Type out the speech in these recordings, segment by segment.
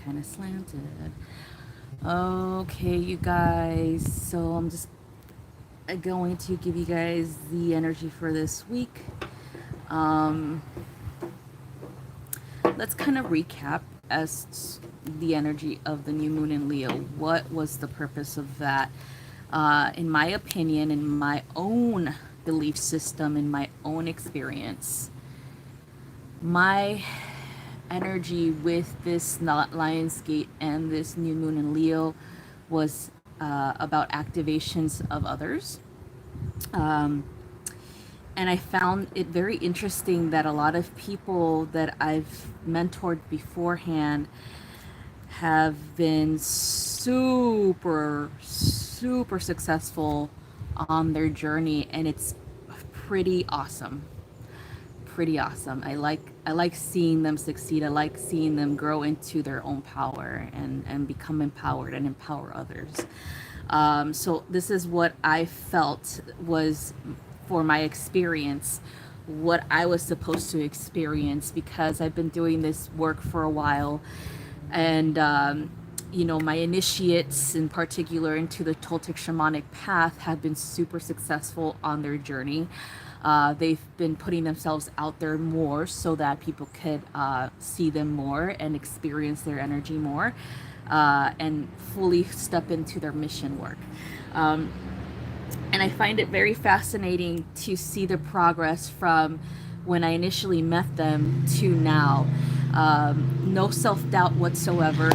kind of slanted. Okay, you guys. So I'm just going to give you guys the energy for this week. Um, let's kind of recap as the energy of the new moon in Leo. What was the purpose of that? In my opinion, in my own belief system, in my own experience, my energy with this not Lionsgate and this new moon in Leo was about activations of others. Um, and I found it very interesting that a lot of people that I've mentored beforehand have been super successful on their journey, and it's pretty awesome. Pretty awesome. I like seeing them succeed. I like seeing them grow into their own power and become empowered and empower others. So this is what I felt was, for my experience, what I was supposed to experience, because I've been doing this work for a while. And my initiates in particular into the Toltec shamanic path have been super successful on their journey. They've been putting themselves out there more so that people could see them more and experience their energy more, and fully step into their mission work. Um, and I find it very fascinating to see the progress from when I initially met them to now. No self doubt whatsoever.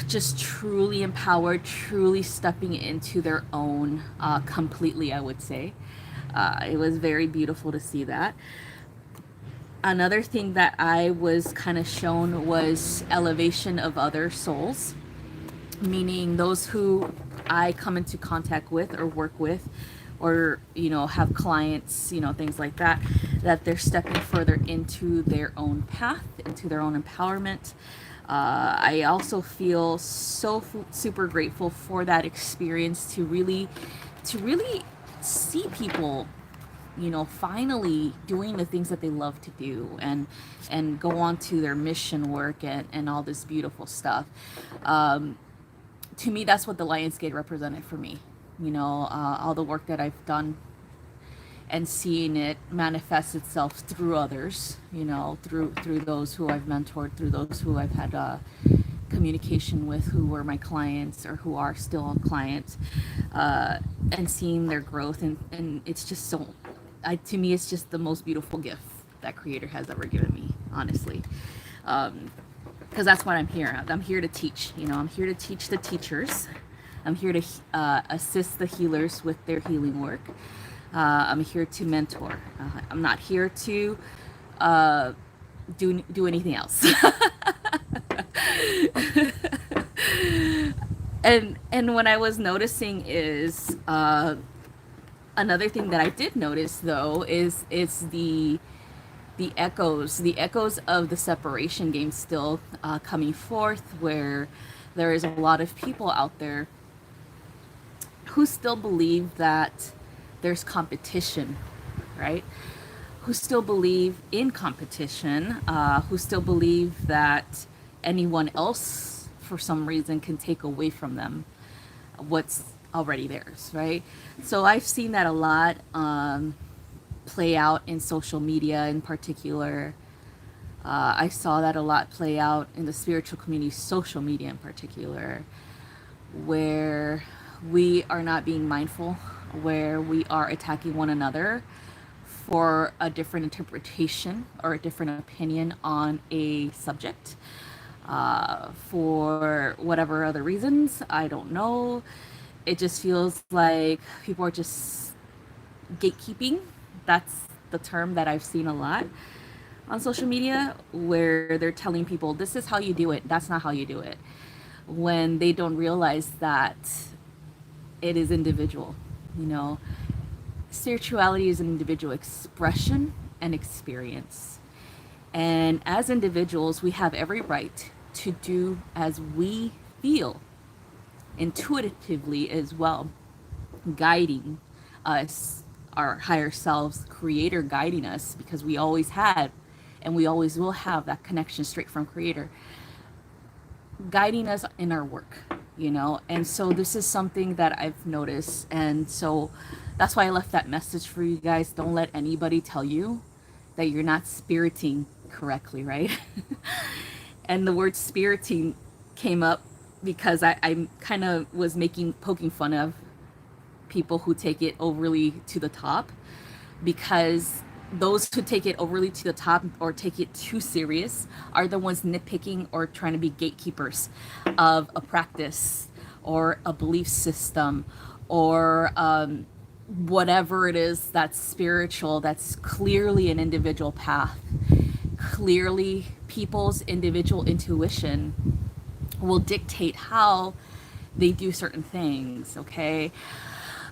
Just truly empowered, truly stepping into their own completely, I would say. It was very beautiful to see that. Another thing that I was kind of shown was elevation of other souls, meaning those who I come into contact with or work with, or have clients, things like that, that they're stepping further into their own path, into their own empowerment. I also feel so super grateful for that experience, to really see people, finally doing the things that they love to do, and go on to their mission work, and all this beautiful stuff. To me, that's what the Lionsgate represented for me. All the work that I've done and seeing it manifest itself through others, through those who I've mentored, through those who I've had communication with, who were my clients or who are still clients, and seeing their growth. And it's just to me, it's just the most beautiful gift that Creator has ever given me, honestly. Because that's what I'm here at. I'm here to teach. I'm here to teach the teachers. I'm here to assist the healers with their healing work. I'm here to mentor. I'm not here to do anything else. And what I was noticing is, another thing that I did notice though is the echoes of the separation game still coming forth, where there is a lot of people out there who still believe that there's competition, right? Who still believe in competition, who still believe that anyone else, for some reason, can take away from them what's already theirs, right? So I've seen that a lot play out in social media in particular. I saw that a lot play out in the spiritual community, social media in particular, where we are not being mindful, where we are attacking one another for a different interpretation or a different opinion on a subject, for whatever other reasons. I don't know. It just feels like people are just gatekeeping. That's the term that I've seen a lot on social media, where they're telling people, this is how you do it, that's not how you do it, when they don't realize that it is individual. you know Spirituality is an individual expression and experience, and as individuals we have every right to do as we feel intuitively as well, guiding us, our higher selves, creator guiding us, because we always had and we always will have that connection straight from creator. guiding us in our work, you know. And so this is something that I've noticed, and so that's why I left that message for you guys. Don't let anybody tell you that you're not spiriting correctly, right? And the word spiriting came up because I kind of was making poking fun of people who take it overly to the top, because those who take it overly to the top or take it too serious are the ones nitpicking or trying to be gatekeepers of a practice or a belief system, or whatever it is that's spiritual, that's clearly an individual path. Clearly, people's individual intuition will dictate how they do certain things, okay?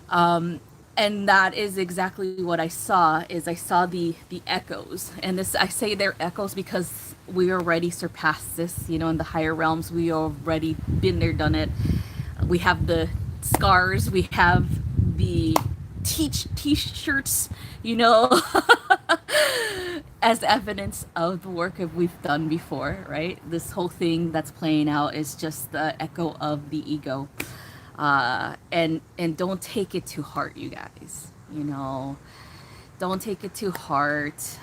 um, and that is exactly what I saw. Is I saw the echoes, and this, I say they're echoes because we already surpassed this, you know, in the higher realms. We already been there, done it. We have the scars, we have the t-shirts, you know, as evidence of the work that we've done before, right? This whole thing that's playing out is just the echo of the ego. And don't take it to heart, you guys. You know, don't take it to heart.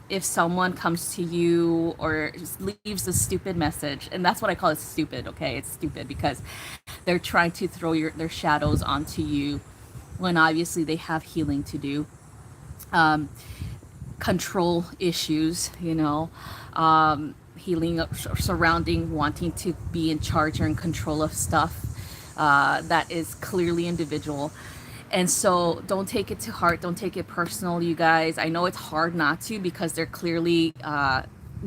If someone comes to you or just leaves a stupid message, and that's what I call it, stupid. Okay, it's stupid because they're trying to throw their shadows onto you when obviously they have healing to do. Um, Control issues, you know, healing surrounding wanting to be in charge or in control of stuff that is clearly individual. And so don't take it to heart, don't take it personal, you guys. I know it's hard not to, because they're clearly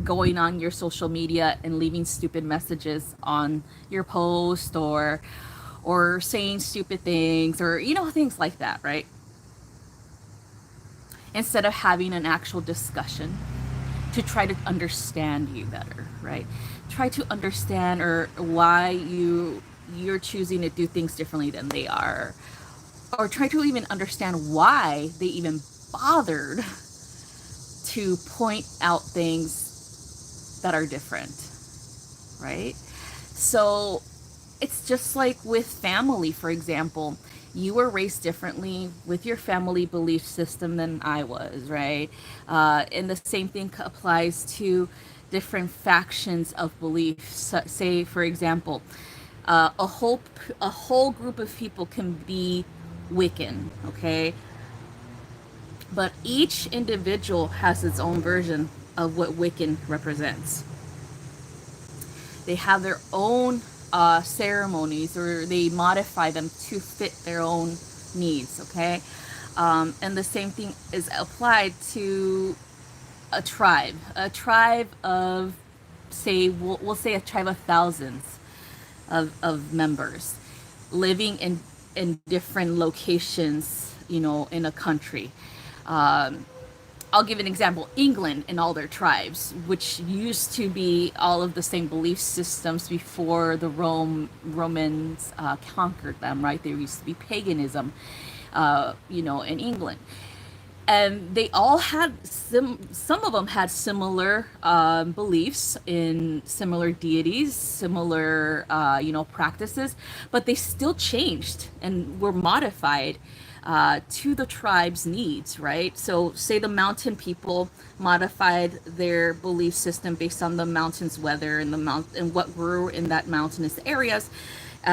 going on your social media and leaving stupid messages on your post, or saying stupid things, or you know, things like that, right? Instead of having an actual discussion to try to understand you better, right? Try to understand or why you're choosing to do things differently than they are, or try to even understand why they even bothered to point out things that are different, right? So it's just like with family, for example. You were raised differently with your family belief system than I was, right? And the same thing applies to different factions of beliefs. Say, for example, a whole group of people can be Wiccan, okay? But each individual has its own version of what Wiccan represents. They have their own ceremonies, or they modify them to fit their own needs, okay? And the same thing is applied to a tribe of, say, we'll say a tribe of thousands of members living in different locations, you know, in a country. Um, I'll give an example. England and all their tribes, which used to be all of the same belief systems before the Romans conquered them, right? There used to be paganism, you know, in England. And they all had some of them had similar beliefs in similar deities, similar you know, practices, but they still changed and were modified to the tribe's needs, right? So say the mountain people modified their belief system based on the mountain's weather and the and what grew in that mountainous areas,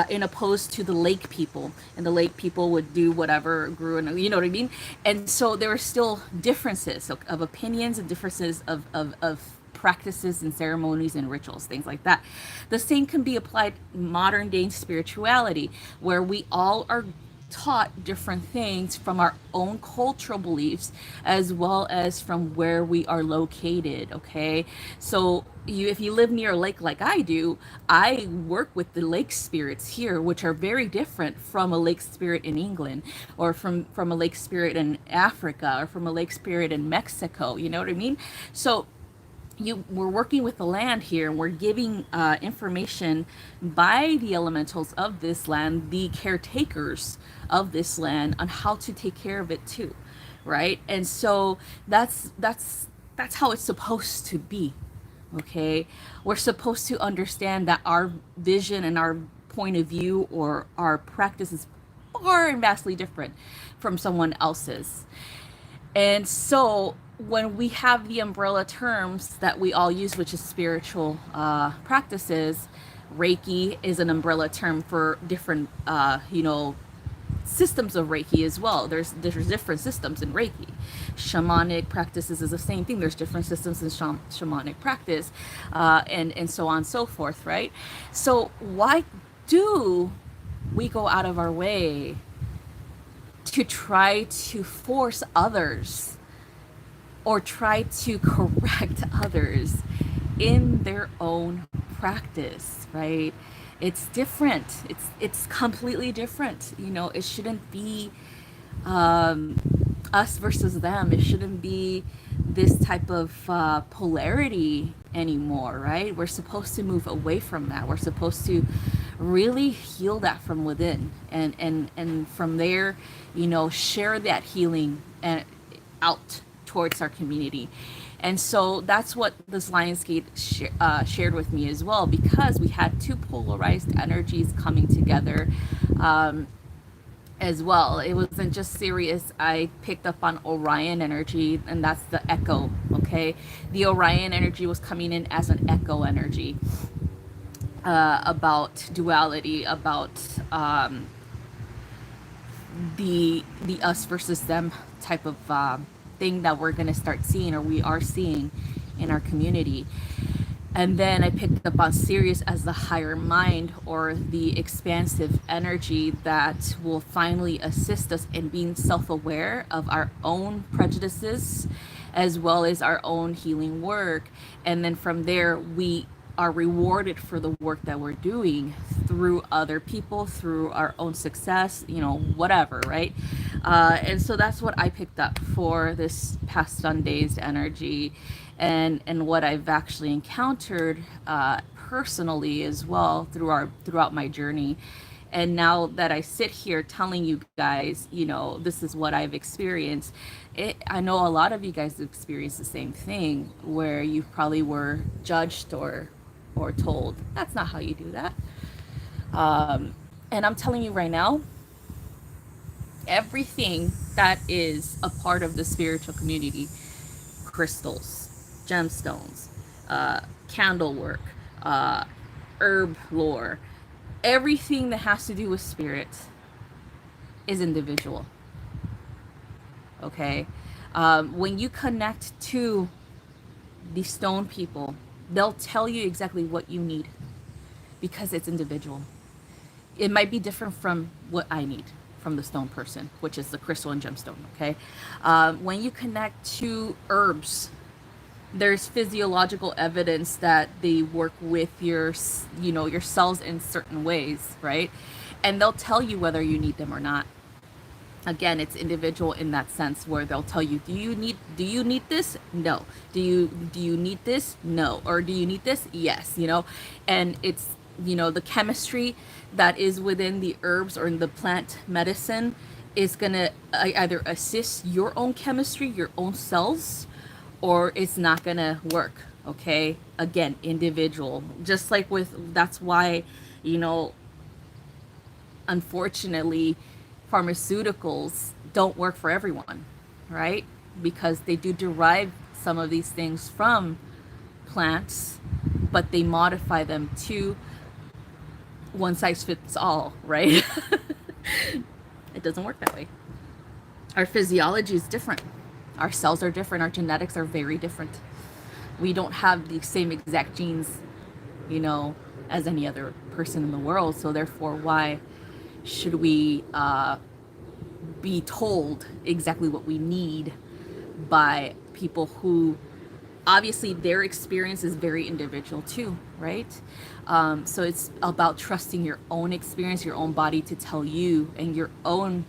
in opposed to the lake people, and the lake people would do whatever grew in, you know what I mean? And so there were still differences of opinions and differences of practices and ceremonies and rituals, things like that. The same can be applied modern day spirituality, where we all are taught different things from our own cultural beliefs, as well as from where we are located, okay? So if you live near a lake like I do, I work with the lake spirits here, which are very different from a lake spirit in England, or from a lake spirit in Africa, or from a lake spirit in Mexico, you know what I mean? So we're working with the land here, and we're giving information by the elementals of this land, the caretakers of this land, on how to take care of it too, right? And so that's how it's supposed to be, Okay, we're supposed to understand that our vision and our point of view or our practice is far and vastly different from someone else's. And so when we have the umbrella terms that we all use, which is spiritual practices, Reiki is an umbrella term for different, systems of Reiki as well. There's different systems in Reiki. Shamanic practices is the same thing. There's different systems in shamanic practice, and so on and so forth, right? So why do we go out of our way to try to force others or try to correct others in their own practice, right? It's different. It's completely different. It shouldn't be us versus them. It shouldn't be this type of polarity anymore, right? We're supposed to move away from that. We're supposed to really heal that from within, and from there, share that healing and out towards our community. And so that's what this Lionsgate shared with me as well, because we had two polarized energies coming together as well. It wasn't just Sirius. I picked up on Orion energy, and that's the echo, okay? The Orion energy was coming in as an echo energy, about duality, about the us versus them type of thing that we're going to start seeing, or we are seeing in our community. And then I picked up on Sirius as the higher mind, or the expansive energy that will finally assist us in being self-aware of our own prejudices as well as our own healing work. And then from there, we are rewarded for the work that we're doing through other people, through our own success, whatever, right? And so that's what I picked up for this past Sunday's energy, and what I've actually encountered personally as well throughout my journey. And now that I sit here telling you guys, this is what I've experienced. I know a lot of you guys have experienced the same thing, where you probably were judged or told that's not how you do that. And I'm telling you right now, everything that is a part of the spiritual community, crystals, gemstones, candle work, herb lore, everything that has to do with spirit is individual. Okay? When you connect to the stone people, they'll tell you exactly what you need, because it's individual. It might be different from what I need from the stone person, which is the crystal and gemstone, okay? When you connect to herbs, there's physiological evidence that they work with your cells in certain ways, right? And they'll tell you whether you need them or not. Again, it's individual in that sense, where they'll tell you, do you need this? No. Do you need this? No. Or do you need this? Yes. And it's, the chemistry that is within the herbs or in the plant medicine is gonna either assist your own chemistry, your own cells, or it's not gonna work. Okay, again, individual. Just like that's why, unfortunately, pharmaceuticals don't work for everyone, right? Because they do derive some of these things from plants, but they modify them to one size fits all, right? It doesn't work that way. Our physiology is different. Our cells are different. Our genetics are very different. We don't have the same exact genes, as any other person in the world. So therefore, why should we be told exactly what we need by people who obviously their experience is very individual too, right? So it's about trusting your own experience, your own body to tell you, and your own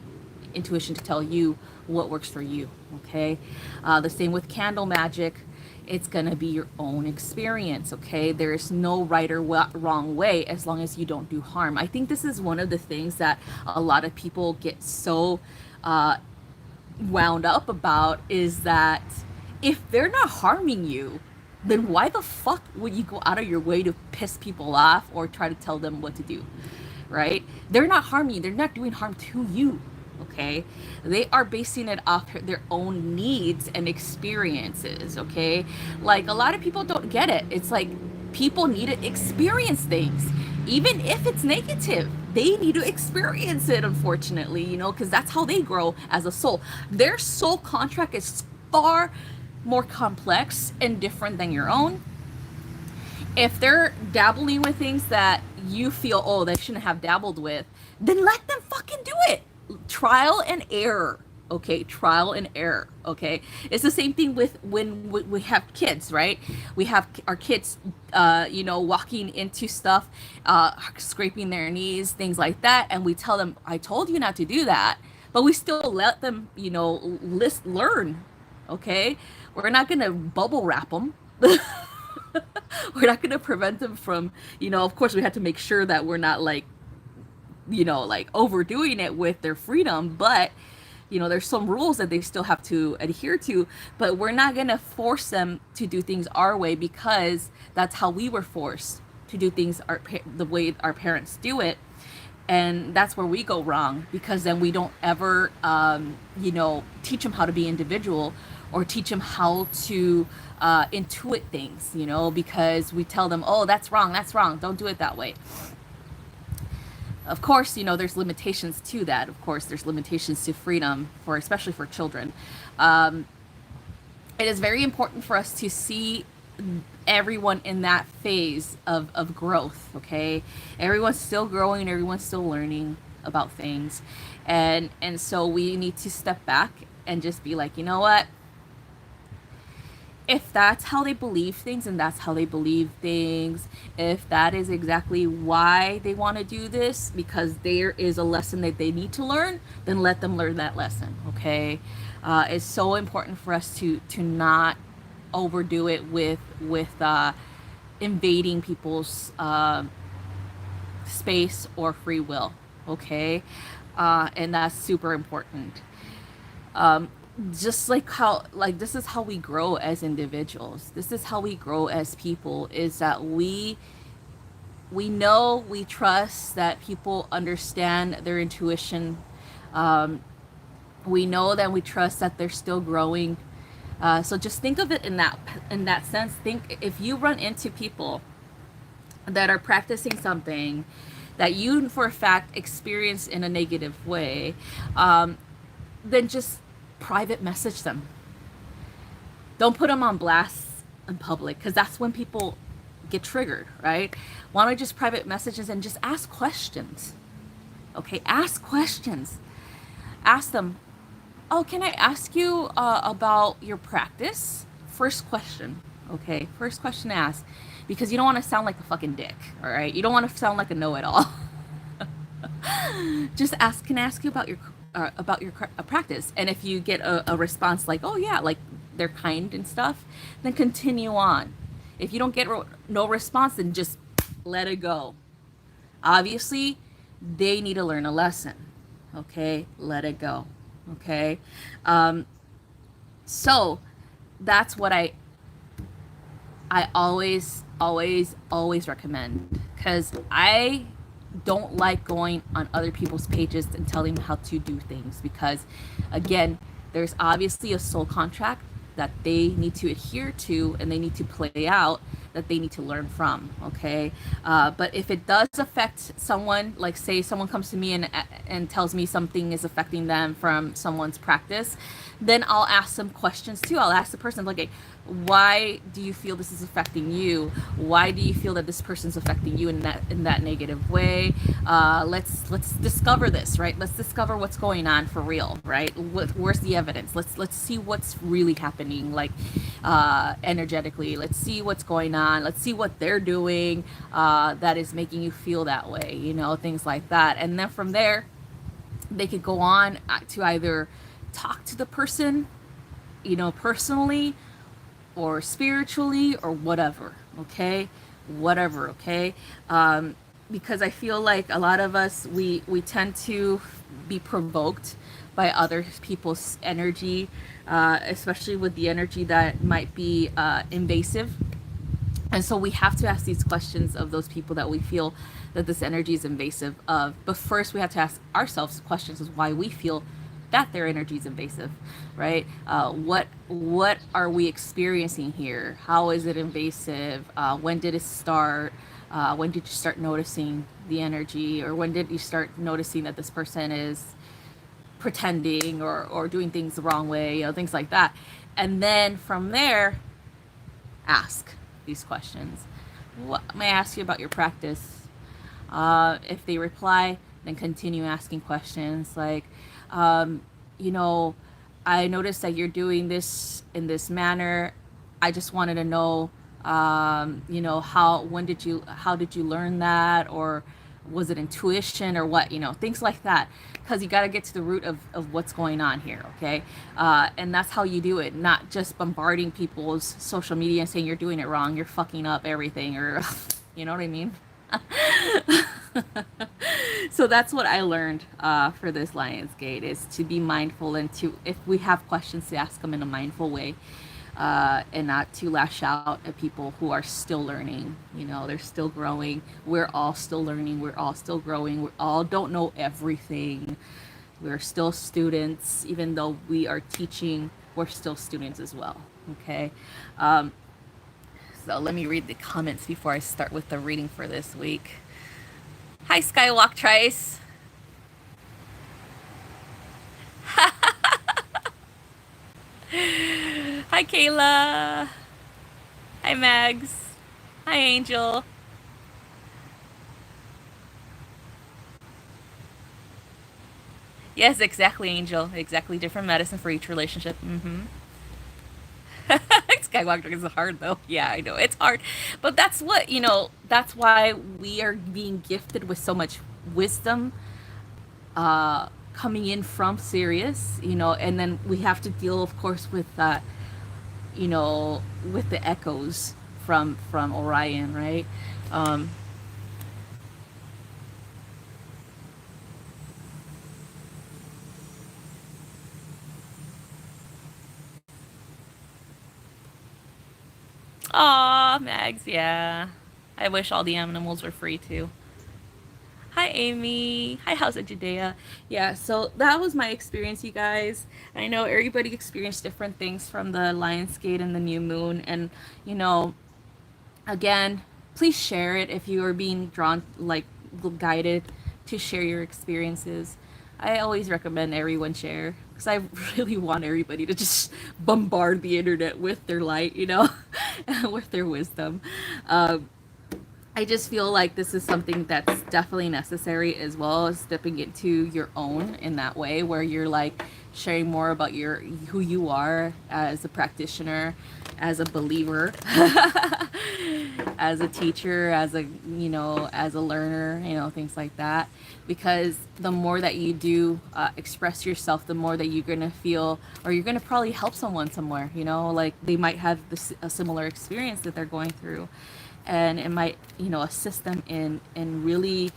intuition to tell you what works for you, okay? The same with candle magic. It's gonna be your own experience, okay? There's no right or wrong way, as long as you don't do harm. I think this is one of the things that a lot of people get so wound up about, is that if they're not harming you, then why the fuck would you go out of your way to piss people off or try to tell them what to do, right? They're not harming you. They're not doing harm to you, okay? They are basing it off their own needs and experiences, okay? Like, a lot of people don't get it. It's like people need to experience things, even if it's negative. They need to experience it, unfortunately, you know, because that's how they grow as a soul. Their soul contract is far more complex and different than your own. If they're dabbling with things that you feel, oh, they shouldn't have dabbled with, then let them fucking do it. Trial and error. Okay, trial and error. Okay, it's the same thing with when we have kids, right? We have our kids, you know, walking into stuff, scraping their knees, things like that, and we tell them, "I told you not to do that," but we still let them, you know, learn. Okay, we're not gonna bubble wrap them. We're not going to prevent them from, you know, of course we have to make sure that we're not like, you know, like overdoing it with their freedom, but you know, there's some rules that they still have to adhere to, but we're not going to force them to do things our way, because that's how we were forced to do things the way our parents do it. And that's where we go wrong, because then we don't ever, you know, teach them how to be individual, or teach them how to intuit things, you know, because we tell them, oh, that's wrong, don't do it that way. Of course, you know, there's limitations to that. Of course, there's limitations to freedom, for especially for children. It is very important for us to see everyone in that phase of growth, okay? Everyone's still growing, everyone's still learning about things. And so we need to step back and just be like, you know what? If that's how they believe things, and that's how they believe things, if that is exactly why they want to do this, because there is a lesson that they need to learn, then let them learn that lesson, okay? It's so important for us to not overdo it with invading people's space or free will, okay? And that's super important. Just like how, like, this is how we grow as individuals, this is how we grow as people, is that we know, we trust that people understand their intuition. We know that we trust that they're still growing. So just think of it in that sense. Think, if you run into people that are practicing something that you for a fact experience in a negative way, then just private message them. Don't put them on blast in public, because that's when people get triggered, right? Why don't you just private messages and just ask questions? Okay, ask questions. Ask them, oh, can I ask you about your practice? First question, okay? First question to ask, because you don't want to sound like a fucking dick, all right? You don't want to sound like a know-it-all. Just ask, can I ask you about your practice? And if you get a response like, oh yeah, like they're kind and stuff, then continue on. If you don't get no response, then just let it go. Obviously, they need to learn a lesson, okay? Let it go, okay? So that's what I always recommend, because I don't like going on other people's pages and telling them how to do things, because again, there's obviously a soul contract that they need to adhere to, and they need to play out, that they need to learn from, okay? But if it does affect someone, like say someone comes to me and tells me something is affecting them from someone's practice, then I'll ask some questions too. I'll ask the person, like, why do you feel this is affecting you? Why do you feel that this person's affecting you in that negative way? Let's discover this, right? Let's discover what's going on for real, right? Where's the evidence? Let's see what's really happening, like energetically. Let's see what's going on. Let's see what they're doing that is making you feel that way, you know, things like that. And then from there, they could go on to either talk to the person, you know, personally, or spiritually, or whatever, okay? Whatever, okay? Because I feel like a lot of us, we tend to be provoked by other people's energy, especially with the energy that might be invasive, And so we have to ask these questions of those people that we feel that this energy is invasive of. But first, we have to ask ourselves questions as why we feel that their energy is invasive, right? What are we experiencing here? How is it invasive? When did it start? When did you start noticing the energy, or when did you start noticing that this person is pretending or doing things the wrong way, things like that. And then from there, ask these questions. What may I ask you about your practice? If they reply, then continue asking questions like, um, you know, I noticed that you're doing this in this manner. I just wanted to know, how did you learn that? Or was it intuition or what, things like that. Because you got to get to the root of what's going on here, okay? And that's how you do it, not just bombarding people's social media and saying you're doing it wrong, you're fucking up everything, or, you know what I mean? So that's what I learned for this Lionsgate, is to be mindful, and to, if we have questions, to ask them in a mindful way, and not to lash out at people who are still learning. They're still growing. We're all still learning. We're all still growing. We all don't know everything. We're still students. Even though we are teaching, we're still students as well. Okay. So let me read the comments before I start with the reading for this week. Hi, Skywalk Trice. Hi, Kayla. Hi, Mags. Hi, Angel. Yes, exactly, Angel. Exactly, different medicine for each relationship. Mm-hmm. Skywalker is hard though. Yeah, I know it's hard, but that's what That's why we are being gifted with so much wisdom, coming in from Sirius. And then we have to deal, of course, with with the echoes from Orion, right? Um, Aw, Mags, yeah. I wish all the animals were free too. Hi, Amy. Hi, how's it, Judea? Yeah, so that was my experience, you guys. I know everybody experienced different things from the Lionsgate and the new moon. And, you know, again, please share it if you are being drawn, like, guided to share your experiences. I always recommend everyone share, because I really want everybody to just bombard the internet with their light, with their wisdom. Um, I just feel like this is something that's definitely necessary, as well as stepping into your own in that way, where you're like sharing more about who you are as a practitioner, as a believer, as a teacher, as a learner, things like that. Because the more that you do express yourself, the more that you're gonna feel, or you're gonna probably help someone somewhere. Like they might have a similar experience that they're going through, and it might assist them in really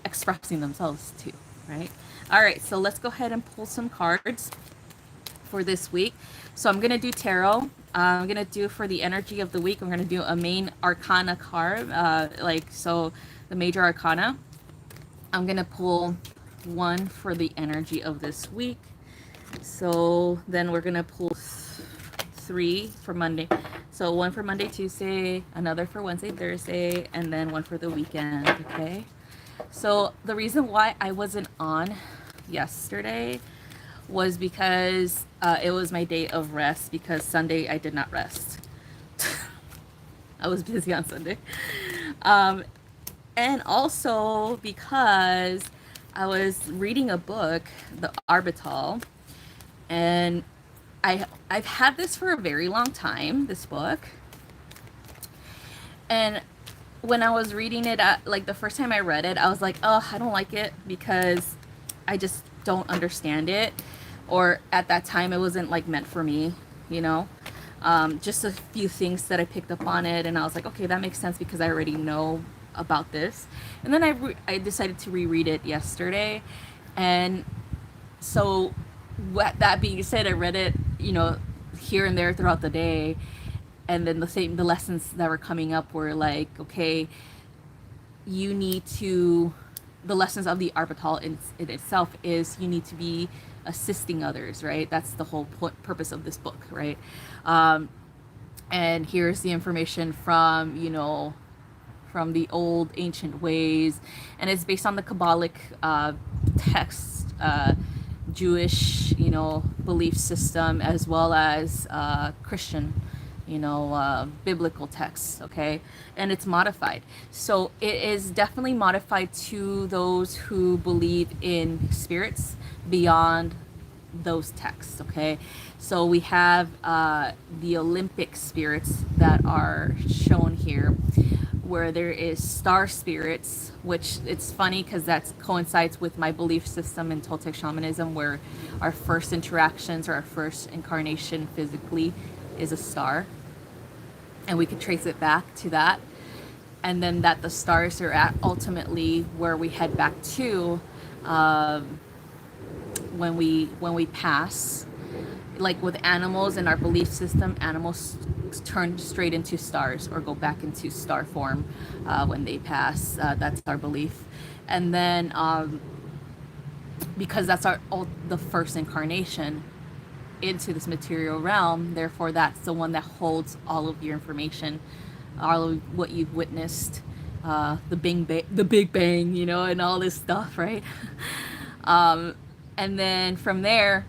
expressing themselves too, right? All right, so let's go ahead and pull some cards for this week. So I'm gonna do tarot. I'm gonna do, for the energy of the week, I'm gonna do a main arcana card, so the major arcana. I'm gonna pull one for the energy of this week. So then we're gonna pull three for Monday. So one for Monday, Tuesday, another for Wednesday, Thursday, and then one for the weekend, okay? So the reason why I wasn't on yesterday was because it was my day of rest, because Sunday I did not rest. I was busy on Sunday. And also because I was reading a book, The Arbital, and I've had this for a very long time, this book. And when I was reading it, like the first time I read it, I was like, oh, I don't like it, because I just don't understand it. Or at that time, it wasn't like meant for me, you know? Just a few things that I picked up on it, and I was like, okay, that makes sense, because I already know about this. And then I decided to reread it yesterday. And so, that being said, I read it, here and there throughout the day. And then the lessons that were coming up were like, okay, you need to, the lessons of the arbitral in itself is you need to be assisting others, right? That's the whole purpose of this book, right? Um, and here's the information from, from the old ancient ways, and it's based on the Kabbalic text, Jewish, belief system, as well as Christian, biblical texts, okay? And it's modified. So it is definitely modified to those who believe in spirits beyond those texts, okay? So we have the Olympic spirits that are shown here, where there is star spirits, which it's funny because that coincides with my belief system in Toltec shamanism, where our first interactions or our first incarnation physically is a star, and we could trace it back to that, and then that the stars are at ultimately where we head back to when we pass. Like with animals in our belief system, animals turn straight into stars or go back into star form when they pass. That's our belief. And then because that's the first incarnation into this material realm, therefore that's the one that holds all of your information, all of what you've witnessed, the Big Bang, and all this stuff, right? And then from there,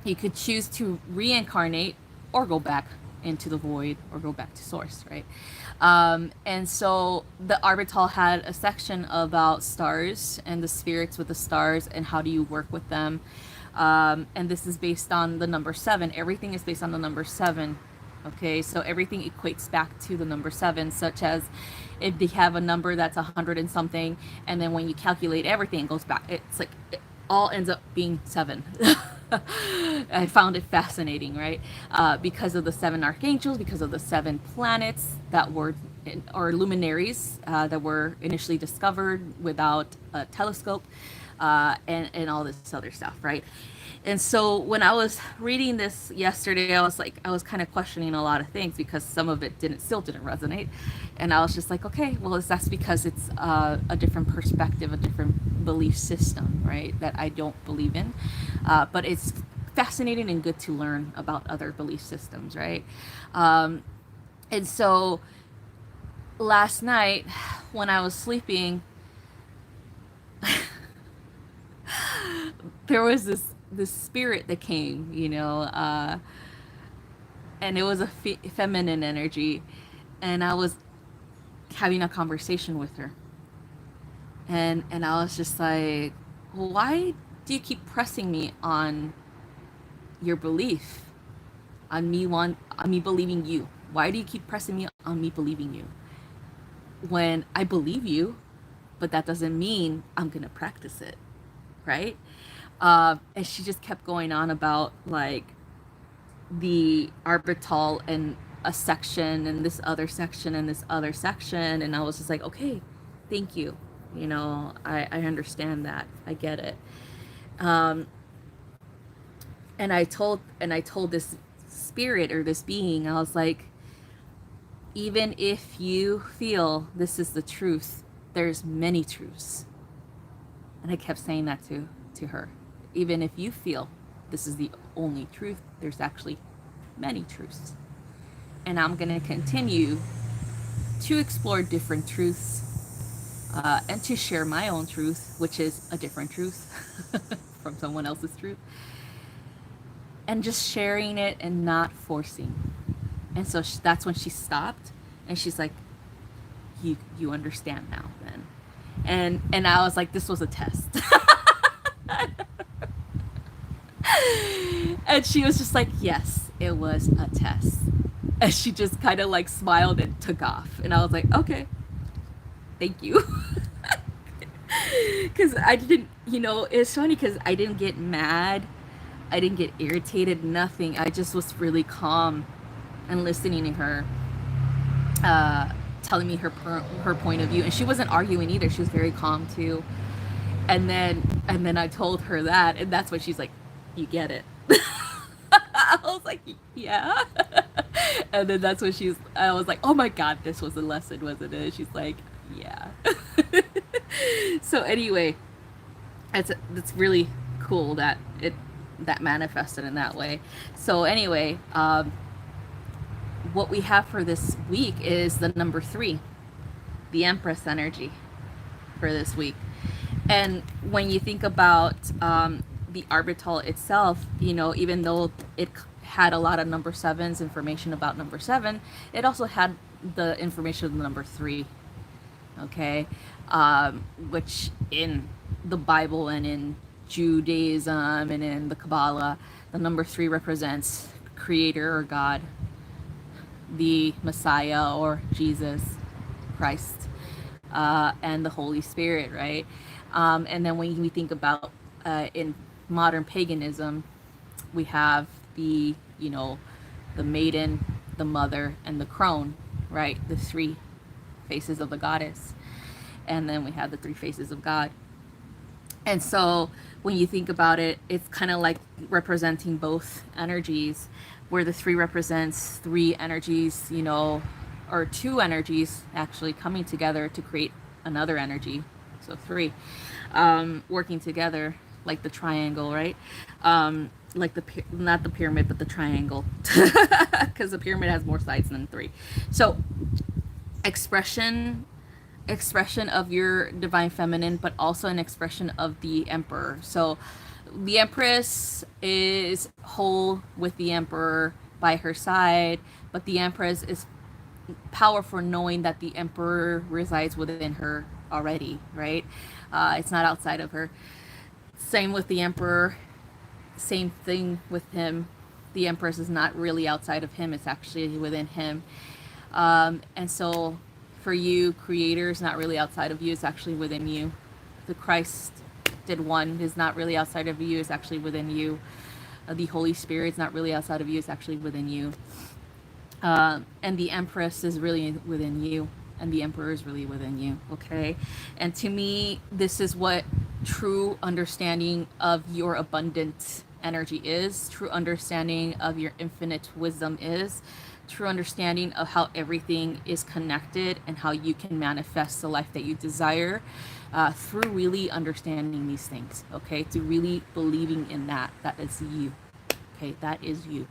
you could choose to reincarnate or go back into the void or go back to source, right? And so the arbitral had a section about stars and the spirits with the stars and how do you work with them. And this is based on the number 7. Everything is based on the number 7. Okay, so everything equates back to the number 7, such as if they have a number that's 100 and something, and then when you calculate everything, it goes back. It's like it all ends up being 7. I found it fascinating, right? Because of the 7 archangels, because of the 7 planets that were, or luminaries that were initially discovered without a telescope, and all this other stuff, right? And so when I was reading this yesterday, I was kind of questioning a lot of things because some of it still didn't resonate. And I was just like, okay, well, that's because it's a different perspective, a different belief system, right? That I don't believe in. But it's fascinating and good to learn about other belief systems, right? And so last night when I was sleeping, there was this spirit that came, and it was a feminine energy, and I was having a conversation with her, and I was just like, why do you keep pressing me on your belief, on me believing you? Why do you keep pressing me on me believing you when I believe you, but that doesn't mean I'm gonna practice it, right? And she just kept going on about like the arbitral and a section and this other section and this other section, and I was just like, okay, thank you, I understand that, I get it. And I told this spirit or this being, I was like, even if you feel this is the truth, there's many truths. And I kept saying that to her. Even if you feel this is the only truth, there's actually many truths. And I'm going to continue to explore different truths and to share my own truth, which is a different truth from someone else's truth. And just sharing it and not forcing. And so that's when she stopped and she's like, you understand now then. And I was like, this was a test. And she was just like, yes, it was a test. And she just kind of like smiled and took off. And I was like, okay, thank you. Because I didn't, it's funny because I didn't get mad. I didn't get irritated, nothing. I just was really calm and listening to her, telling me her point of view. And she wasn't arguing either. She was very calm too. And then I told her that, and that's when she's like, you get it. I was like, yeah. And then that's when I was like, oh my God, this was a lesson, wasn't it? She's like, yeah. So anyway, it's really cool that that manifested in that way. So anyway, what we have for this week is the number 3, the Empress energy for this week. And when you think about the orbital itself, even though it had a lot of number 7's information about number 7, it also had the information of the number 3. Okay, which in the Bible and in Judaism and in the Kabbalah, the number 3 represents Creator or God, the Messiah or Jesus Christ, and the Holy Spirit, right? And then when we think about in modern paganism, we have the maiden, the mother, and the crone, right? The 3 faces of the goddess. And then we have the 3 faces of God. And so when you think about it, it's kind of like representing both energies, where the 3 represents 3 energies, or 2 energies actually coming together to create another energy. So 3 working together like the triangle, right? Like not the pyramid, but the triangle, because the pyramid has more sides than 3. So expression of your divine feminine, but also an expression of the emperor. So the Empress is whole with the emperor by her side, but the Empress is powerful knowing that the emperor resides within her already, right? It's not outside of her. Same with the emperor, same thing with him. The Empress is not really outside of him, it's actually within him. And so for you, Creator is not really outside of you, it's actually within you. The Christ did one is not really outside of you, it's actually within you. The Holy Spirit is not really outside of you, it's actually within you. And the Empress is really within you, and the Emperor is really within you, okay? And to me, this is what true understanding of your abundant energy is, true understanding of your infinite wisdom is, true understanding of how everything is connected and how you can manifest the life that you desire through really understanding these things, okay? To really believing in that is you, okay? That is you.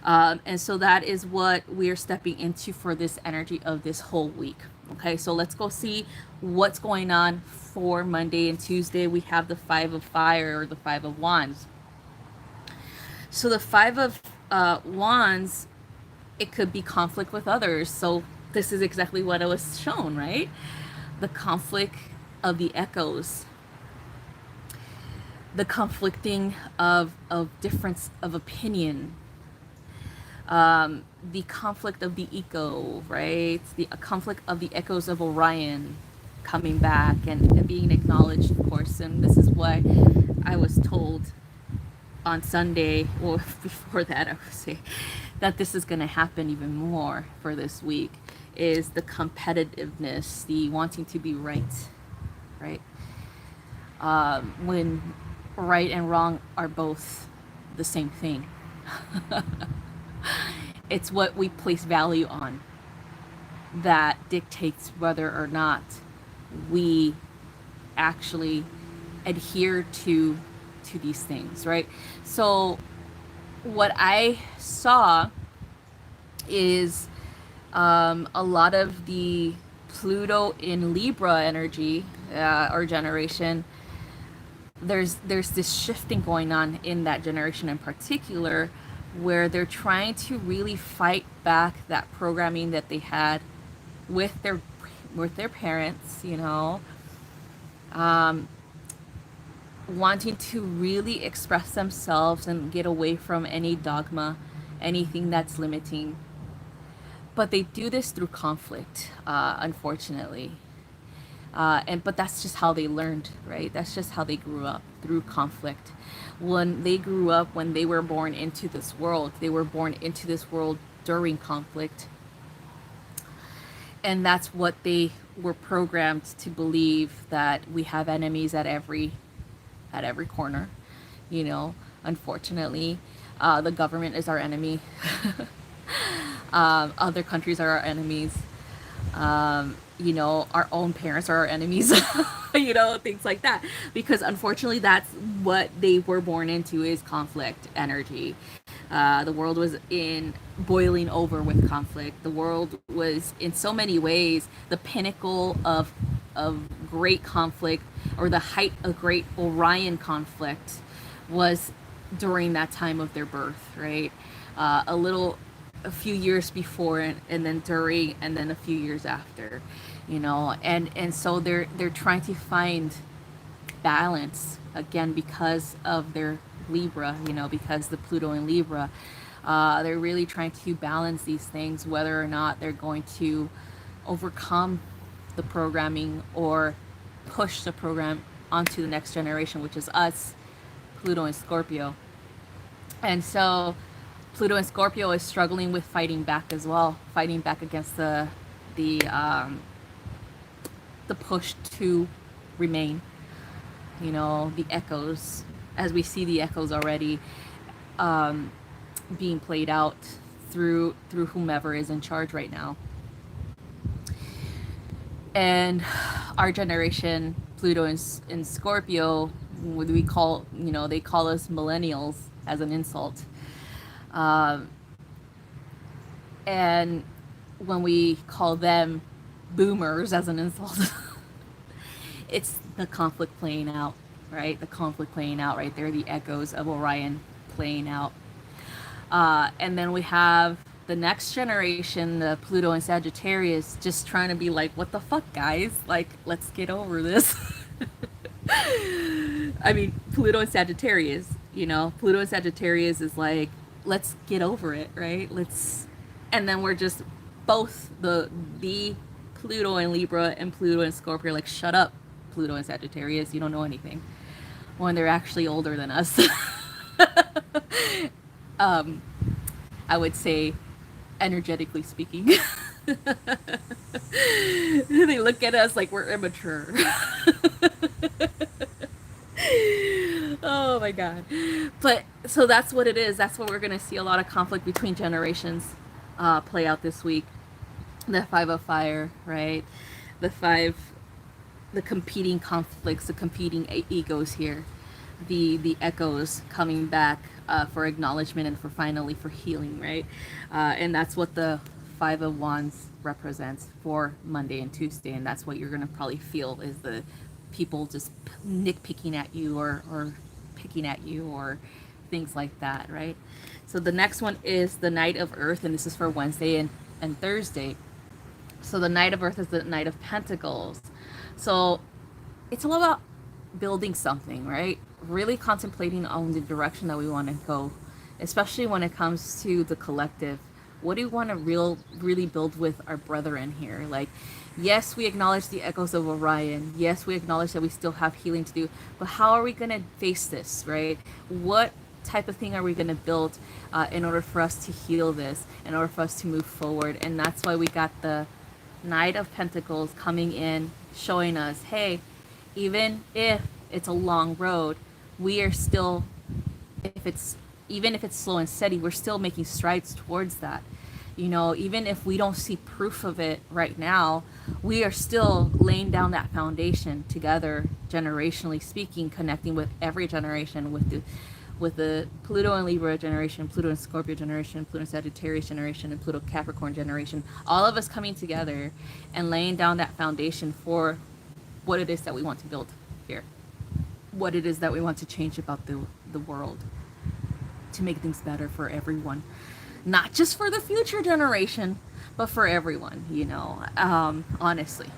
And so that is what we're stepping into for this energy of this whole week, okay? So let's go see what's going on for Monday and Tuesday. We have the 5 of Fire, or the 5 of Wands. So the 5 of Wands, it could be conflict with others. So this is exactly what I was shown, right? The conflict of the echoes, the conflicting of difference of opinion, the conflict of the echo, right? The conflict of the echoes of Orion coming back and being acknowledged, of course. And this is why I was told on Sunday, or before that, I would say, that this is going to happen even more for this week, is the competitiveness, the wanting to be right? When right and wrong are both the same thing. It's what we place value on that dictates whether or not we actually adhere to these things, right? So what I saw is a lot of the Pluto in Libra energy or generation. There's this shifting going on in that generation in particular, where they're trying to really fight back that programming that they had with their parents, wanting to really express themselves and get away from any dogma, anything that's limiting. But they do this through conflict, unfortunately. But that's just how they learned, right? That's just how they grew up, through conflict. When they grew up, when they were born into this world, they were born into this world during conflict. And that's what they were programmed to believe, that we have enemies at every corner, unfortunately. The government is our enemy. Other countries are our enemies. Our own parents are our enemies. Things like that. Because unfortunately, that's what they were born into, is conflict energy. The world was in boiling over with conflict. The world was, in so many ways, the pinnacle of great conflict, or the height of great Orion conflict, was during that time of their birth, right? A few years before, and then during, and then a few years after, and so they're trying to find balance again because of their Libra, because the Pluto in Libra. They're really trying to balance these things, whether or not they're going to overcome the programming or push the program onto the next generation, which is us, Pluto and Scorpio. And so Pluto and Scorpio is struggling with fighting back as well, fighting back against the the push to remain. The echoes, as we see the echoes already being played out through whomever is in charge right now. And our generation, Pluto in Scorpio, we call, they call us millennials as an insult. And when we call them boomers as an insult, it's the conflict playing out, right? The conflict playing out right there, the echoes of Orion playing out. And then we have the next generation, the Pluto and Sagittarius, just trying to be like, what the fuck, guys? Like, let's get over this. I mean, Pluto and Sagittarius, Pluto and Sagittarius is like, let's get over it, right? And then we're just both the Pluto and Libra and Pluto and Scorpio, like, shut up, Pluto and Sagittarius, you don't know anything. When they're actually older than us. I would say, energetically speaking. They look at us like we're immature. Oh my god. But so that's what it is. That's what we're going to see, a lot of conflict between generations play out this week. The Five of Fire, right? The competing conflicts, the competing egos here, the echoes coming back for acknowledgement and for healing, right? And that's what the Five of Wands represents for Monday and Tuesday, and that's what you're gonna probably feel, is the people just nitpicking at you or picking at you or things like that, right? So the next one is the Knight of Earth, and this is for Wednesday and Thursday. So the Knight of Earth is the Knight of Pentacles. So it's all about building something, right? Really contemplating on the direction that we want to go, especially when it comes to the collective. What do you want to really build with our brethren here? Like, yes, we acknowledge the echoes of Orion. Yes, we acknowledge that we still have healing to do. But how are we going to face this, right? What type of thing are we going to build in order for us to heal this, in order for us to move forward? And that's why we got the Knight of Pentacles coming in, showing us, hey, even if it's a long road, we are still, even if it's slow and steady, we're still making strides towards that. Even if we don't see proof of it right now, we are still laying down that foundation together, generationally speaking, connecting with every generation, with the Pluto and Libra generation, Pluto and Scorpio generation, Pluto and Sagittarius generation, and Pluto Capricorn generation, all of us coming together and laying down that foundation for what it is that we want to build here, what it is that we want to change about the world, to make things better for everyone, not just for the future generation, but for everyone. Honestly,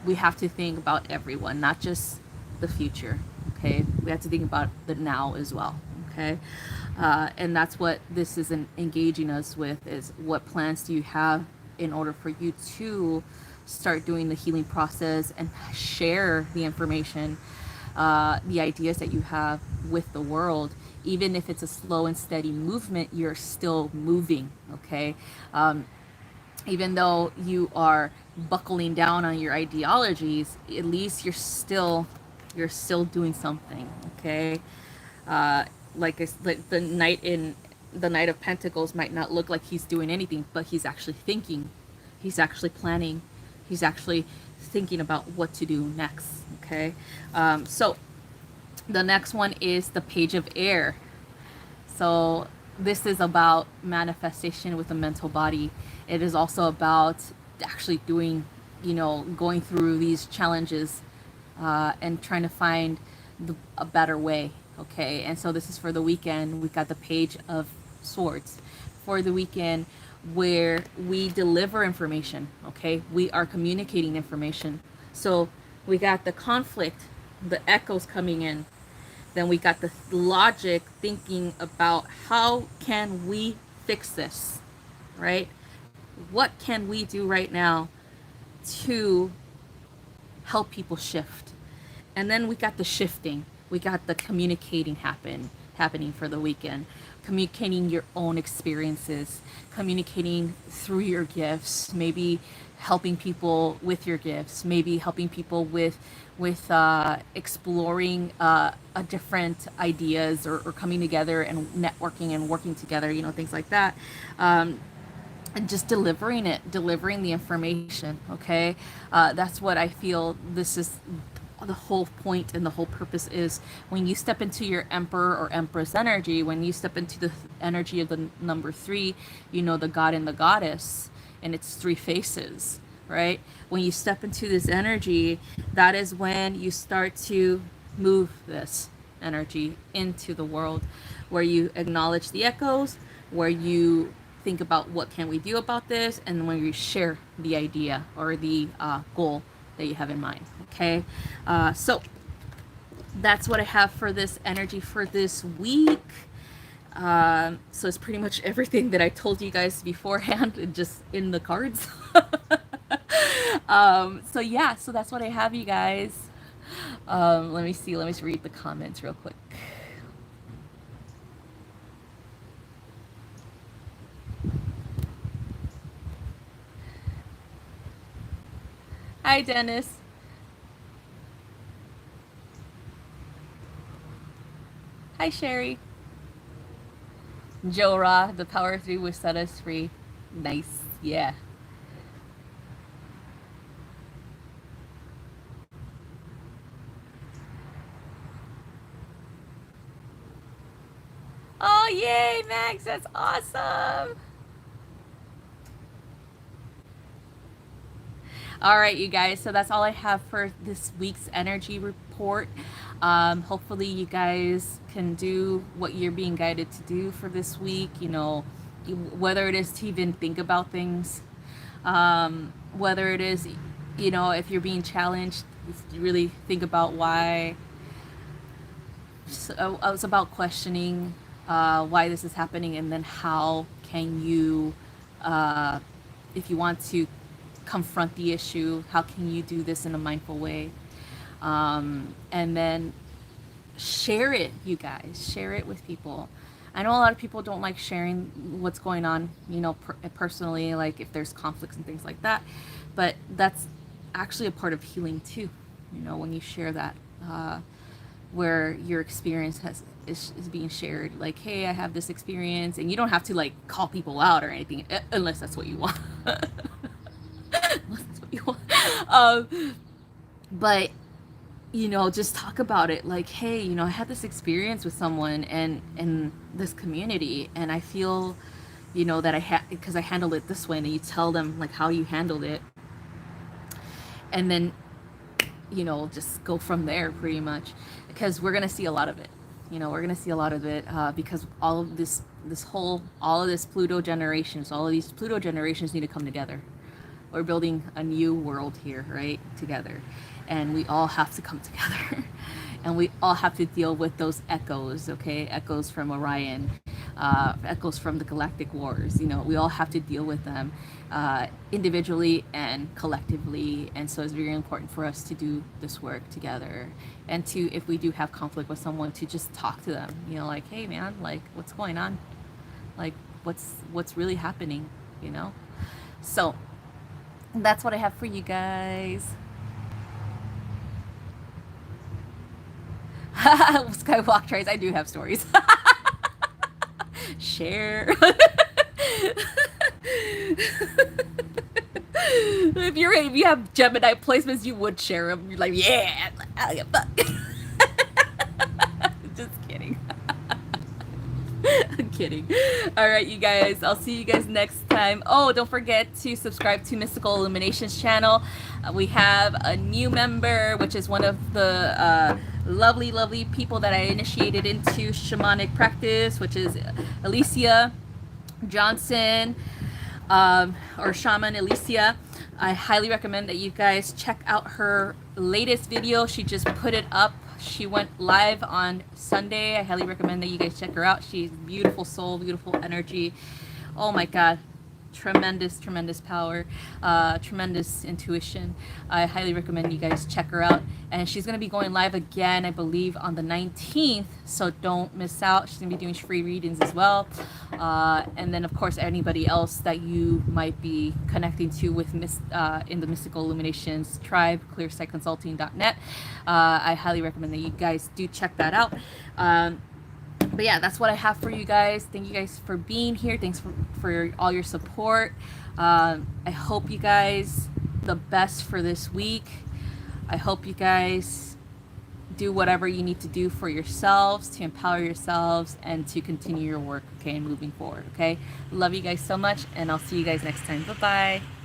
we have to think about everyone, not just the future. Okay, we have to think about the now as well. Okay, and that's what this is engaging us with, is what plans do you have in order for you to start doing the healing process and share the information, the ideas that you have with the world. Even if it's a slow and steady movement, you're still moving, okay? Even though you are buckling down on your ideologies, at least you're still doing something, okay? Like the Knight in the Knight of Pentacles might not look like he's doing anything, but he's actually thinking. He's actually planning. He's actually thinking about what to do next. Okay. So the next one is the Page of Air. So this is about manifestation with the mental body. It is also about actually doing, going through these challenges and trying to find a better way. Okay. And so this is for the weekend. We've got the Page of Swords for the weekend, where we deliver information. Okay. We are communicating information. So we got the conflict, the echoes coming in. Then we got the logic, thinking about how can we fix this, right? What can we do right now to help people shift? And then we got the shifting. We got the communicating happening for the weekend. Communicating your own experiences, communicating through your gifts, maybe helping people with your gifts, maybe helping people with exploring different ideas, or coming together and networking and working together, things like that. And just delivering the information. Okay. That's what I feel this is. The whole point and the whole purpose is, when you step into your Emperor or Empress energy, when you step into the energy of the number 3, the God and the Goddess, and its 3 faces, right? When you step into this energy, that is when you start to move this energy into the world, where you acknowledge the echoes, where you think about what can we do about this, and when you share the idea or the goal that you have in mind. Okay. So that's what I have for this energy for this week. So it's pretty much everything that I told you guys beforehand, just in the cards. So yeah, so that's what I have, you guys. Let me read the comments real quick. Hi, Dennis. Hi, Sherry. Joe Ra, the power 3 will set us free. Nice. Yeah. Oh, yay, Max. That's awesome. All right, you guys. So that's all I have for this week's energy report. Hopefully you guys can do what you're being guided to do for this week. Whether it is to even think about things, whether it is, if you're being challenged, really think about why. So it's about questioning why this is happening, and then how can you, if you want to confront the issue, how can you do this in a mindful way? And then share it, you guys. Share it with people. I know a lot of people don't like sharing what's going on, personally, like if there's conflicts and things like that. But that's actually a part of healing too, when you share that, where your experience is being shared. Like, hey, I have this experience, and you don't have to like call people out or anything, unless that's what you want. But just talk about it. Like, hey, I had this experience with someone and in this community, and I feel, that because I handled it this way, and you tell them like how you handled it, and then just go from there, pretty much, because we're gonna see a lot of it. We're gonna see a lot of it, because all of this Pluto generations, all of these Pluto generations need to come together. We're building a new world here, right? Together. And we all have to come together. And we all have to deal with those echoes, okay? Echoes from Orion, echoes from the Galactic Wars. We all have to deal with them individually and collectively. And so it's very important for us to do this work together. And to, if we do have conflict with someone, to just talk to them. Like, hey man, like what's going on? Like what's really happening, So that's what I have for you guys. Skywalk tries. I do have stories. share. If you have Gemini placements, you would share them. You're like, yeah, fuck. Just kidding. I'm kidding. All right, you guys. I'll see you guys next time. Oh, don't forget to subscribe to Mystical Illuminations channel. We have a new member, which is one of the lovely, lovely people that I initiated into shamanic practice, which is Alicia Johnson, or Shaman Alicia. I highly recommend that you guys check out her latest video. She just put it up. She went live on Sunday. I highly recommend that you guys check her out. She's beautiful soul, beautiful energy. Oh my God. Tremendous, tremendous power, tremendous intuition. I highly recommend you guys check her out. And she's going to be going live again, I believe, on the 19th. So don't miss out. She's going to be doing free readings as well. And then, of course, anybody else that you might be connecting to with in the Mystical Illuminations tribe, clearsightconsulting.net. I highly recommend that you guys do check that out. But yeah, that's what I have for you guys. Thank you guys for being here. Thanks for all your support. I hope you guys the best for this week. I hope you guys do whatever you need to do for yourselves to empower yourselves and to continue your work, okay, and moving forward, okay? Love you guys so much, and I'll see you guys next time. Bye-bye.